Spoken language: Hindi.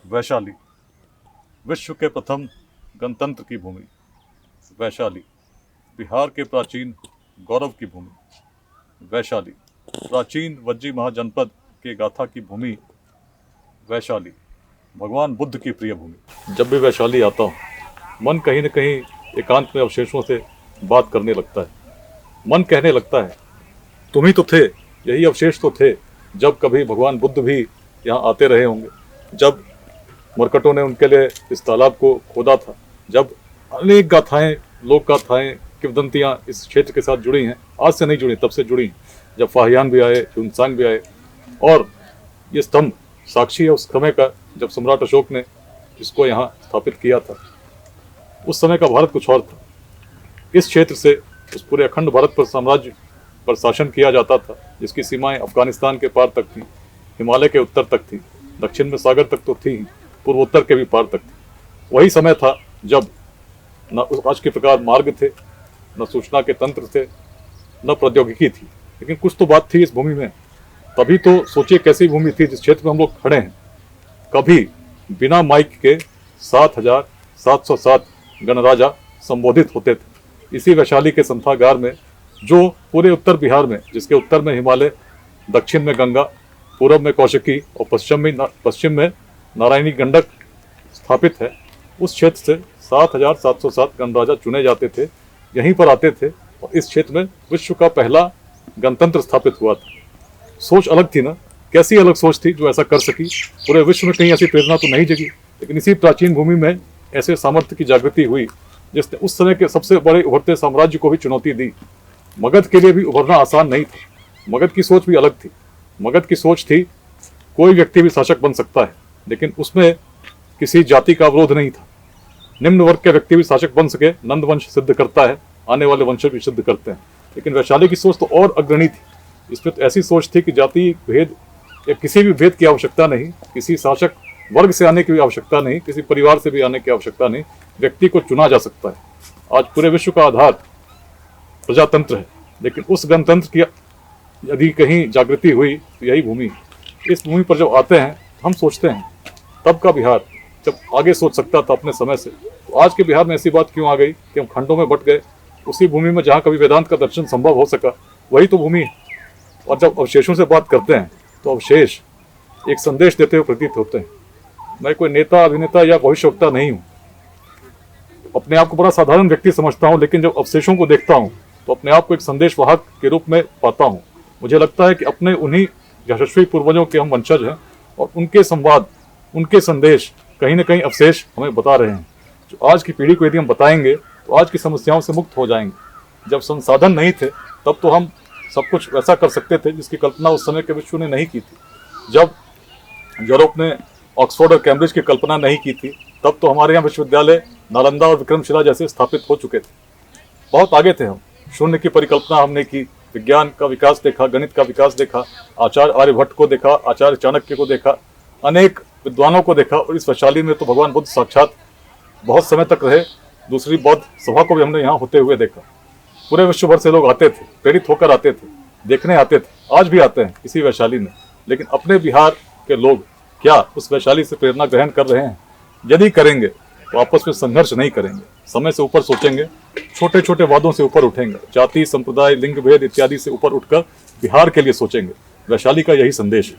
वैशाली, विश्व के प्रथम गणतंत्र की भूमि। वैशाली, बिहार के प्राचीन गौरव की भूमि। वैशाली, प्राचीन वज्जी महाजनपद के गाथा की भूमि। वैशाली, भगवान बुद्ध की प्रिय भूमि। जब भी वैशाली आता हूँ, मन कहीं न कहीं एकांत में अवशेषों से बात करने लगता है। मन कहने लगता है, तुम ही तो थे, यही अवशेष तो थे जब कभी भगवान बुद्ध भी यहाँ आते रहे होंगे, जब मरकटों ने उनके लिए इस तालाब को खोदा था, जब अनेक गाथाएं, लोक गाथाएं, किंवदंतियाँ इस क्षेत्र के साथ जुड़ी हैं। आज से नहीं जुड़ी, तब से जुड़ी, जब फाहियान भी आए, ह्यूनसांग भी आए। और ये स्तंभ साक्षी है उस समय का जब सम्राट अशोक ने इसको यहाँ स्थापित किया था। उस समय का भारत कुछ और था। इस क्षेत्र से उस पूरे अखंड भारत पर साम्राज्य पर शासन किया जाता था, जिसकी सीमाएं अफगानिस्तान के पार तक थी, हिमालय के उत्तर तक थी, दक्षिण में सागर तक तो थी, पूर्वोत्तर के भी पार तक थी। वही समय था जब न आज के प्रकार मार्ग थे, न सूचना के तंत्र थे, न प्रौद्योगिकी थी, लेकिन कुछ तो बात थी इस भूमि में। तभी तो सोचिए कैसी भूमि थी जिस क्षेत्र में हम लोग खड़े हैं। कभी बिना माइक के 7,707 गणराजा संबोधित होते थे। इसी वैशाली के संथागार में, जो पूरे उत्तर बिहार में, जिसके उत्तर में हिमालय, दक्षिण में गंगा, पूर्व में कौशिकी और पश्चिम में नारायणी गंडक स्थापित है, उस क्षेत्र से 7,707 गणराजा चुने जाते थे, यहीं पर आते थे और इस क्षेत्र में विश्व का पहला गणतंत्र स्थापित हुआ था। सोच अलग थी ना, कैसी अलग सोच थी जो ऐसा कर सकी। पूरे विश्व में कहीं ऐसी प्रेरणा तो नहीं जगी, लेकिन इसी प्राचीन भूमि में ऐसे सामर्थ्य की जागृति हुई जिसने उस समय के सबसे बड़े उभरते साम्राज्य को भी चुनौती दी। मगध के लिए भी उभरना आसान नहीं था। मगध की सोच भी अलग थी। मगध की सोच थी, कोई व्यक्ति भी शासक बन सकता है, लेकिन उसमें किसी जाति का अवरोध नहीं था। निम्न वर्ग के व्यक्ति भी शासक बन सके, नंद वंश सिद्ध करता है, आने वाले वंश भी सिद्ध करते हैं। लेकिन वैशाली की सोच तो और अग्रणी थी। इसमें तो ऐसी सोच थी कि जाति भेद या किसी भी भेद की आवश्यकता नहीं, किसी शासक वर्ग से आने की भी आवश्यकता नहीं, किसी परिवार से भी आने की आवश्यकता नहीं, व्यक्ति को चुना जा सकता है। आज पूरे विश्व का आधार प्रजातंत्र है, लेकिन उस गणतंत्र की यदि कहीं जागृति हुई तो यही भूमि। इस भूमि पर जब आते हैं हम सोचते हैं, तब का बिहार जब आगे सोच सकता था अपने समय से, तो आज के बिहार में ऐसी बात क्यों आ गई कि हम खंडों में बट गए। उसी भूमि में जहाँ कभी वेदांत का दर्शन संभव हो सका, वही तो भूमि है। और जब अवशेषों से बात करते हैं तो अवशेष एक संदेश देते हुए प्रतीत होते हैं। मैं कोई नेता, अभिनेता या भविष्यवक्ता नहीं हूँ, अपने आप को बड़ा साधारण व्यक्ति समझता हूँ, लेकिन जब अवशेषों को देखता हूँ तो अपने आप को एक संदेशवाहक के रूप में पाता हूँ। मुझे लगता है कि अपने उन्हीं यशस्वी पूर्वजों के हम वंशज हैं और उनके संवाद, उनके संदेश कहीं ना कहीं अवशेष हमें बता रहे हैं, जो आज की पीढ़ी को यदि हम बताएंगे तो आज की समस्याओं से मुक्त हो जाएंगे। जब संसाधन नहीं थे तब तो हम सब कुछ वैसा कर सकते थे जिसकी कल्पना उस समय के विश्व ने नहीं की थी। जब यूरोप ने ऑक्सफोर्ड और कैम्ब्रिज की कल्पना नहीं की थी, तब तो हमारे यहाँ विश्वविद्यालय नालंदा और विक्रमशिला जैसे स्थापित हो चुके थे। बहुत आगे थे हम। शून्य की परिकल्पना हमने की, विज्ञान का विकास देखा, गणित का विकास देखा, आचार्य आर्यभट्ट को देखा, आचार्य चाणक्य को देखा, अनेक विद्वानों को देखा। और इस वैशाली में तो भगवान बुद्ध साक्षात बहुत समय तक रहे। दूसरी बौद्ध सभा को भी हमने यहाँ होते हुए देखा। पूरे विश्व भर से लोग आते थे, प्रेरित होकर आते थे, देखने आते थे, आज भी आते हैं इसी वैशाली में। लेकिन अपने बिहार के लोग क्या उस वैशाली से प्रेरणा ग्रहण कर रहे हैं? यदि करेंगे तो आपस में संघर्ष नहीं करेंगे, समय से ऊपर सोचेंगे, छोटे छोटे वादों से ऊपर उठेंगे, जाति, संप्रदाय, लिंग भेद इत्यादि से ऊपर उठकर बिहार के लिए सोचेंगे। वैशाली का यही संदेश है।